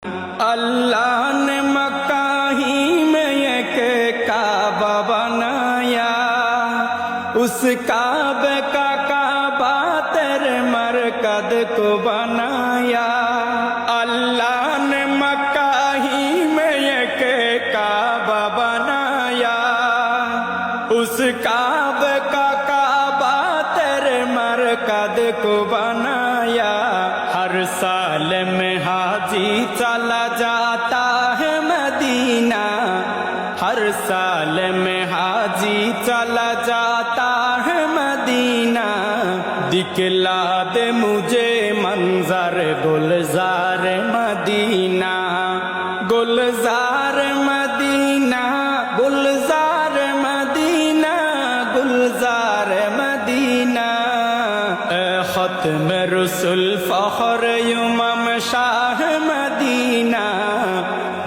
अल्लाह ने मक्का ही में एक काबा बनाया, उस काबे का काबा तेरे मरकद को बनाया। अल्लाह ने मक्का ही में एक काबा बनाया, उस काबे का काबा तेरे मरकद को बनाया। हर साल में हाजी चला जाता है मदीना, हर साल में हाजी चला जाता है मदीना। दिखला दे मुझे मंजर गुलजार मदीना, गुलजार मदीना, गुलजार मदीना, गुलजार मदीना। खत्म रसूल फख्र इमाम शाह मदीना,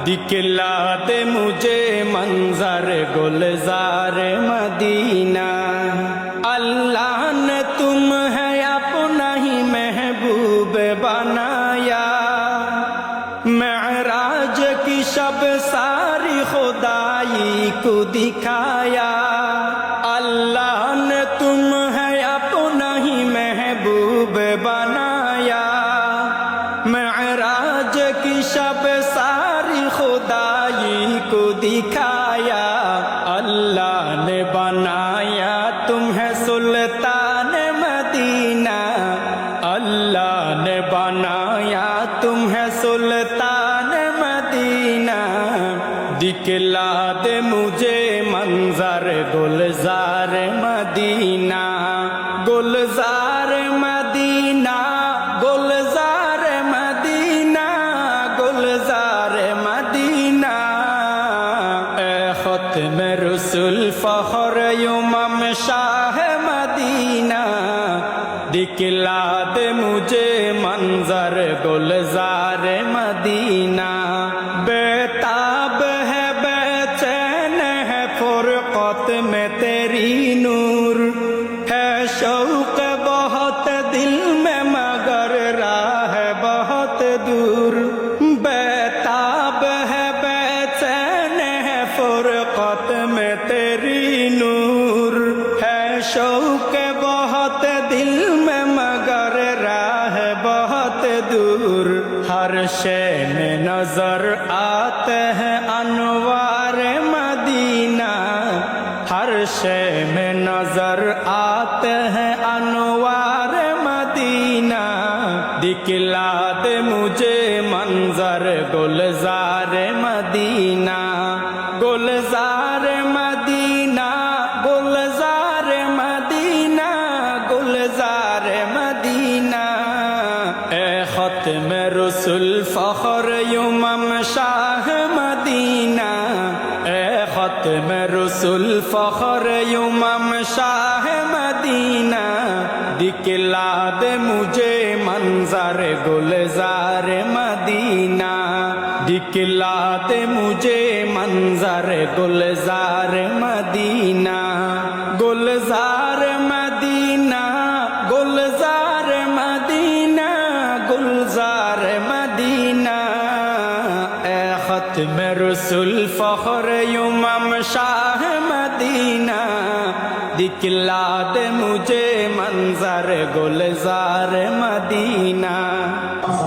दिखला दे मुझे मंजर गुलजार मदीना। अल्लाह ने तुम है अपना ही महबूब बनाया, मेराज की शब सारी खुदाई को दिखाया। अल्लाह ने तुम है अपना ही महबूब बनाया, मेराज की शब सारी खुदाई को दिखाया। अल्लाह ने बनाया तुम्हें सुल्तान मदीना, अल्लाह ने बनाया तुम्हें सुल्तान मदीना। दिखला दे मुझे मंजर गुलजार मदीना, गुलजार मदीना, गुलजार मदीना, गुलजार मदीना। खत्म रसूल फख्र इमाम शाह मदीना, दिखला दे मुझे मंजर गुलजार मदीना। बेताब है बेचैन है फुरकत में तेरी नूर, है शौक बहुत दिल में मगर राह बहुत दूर। बेताब है बेचैन है फुरकत में तेरी नूर, है शौक बहुत दिल में मगर राह बहुत दूर। हर शय में नजर आते हैं अनवार मदीना, हर शय में नजर आते हैं अनवार मदीना। दिखला दे मुझे मंजर गुलजार मदीना, गुलजार मदीना, गुलजार मदीना, गुलजार मदीना। खत्म रसूल फख्र इमाम शाह मदीना, खत्म रसूल फख्र इमाम शाह मदीना। दिखला दे मुझे मंजर गुलजार मदीना, दिखला दे मुझे मंजर गुलजार मदीना, गुलजार मदीना, गुलजार मदीना, गुलजार मदीना। खत्म रसूल फख्र इमाम शाह मदीना, दिखला दे मुझे मंजर गुलजार मदीना।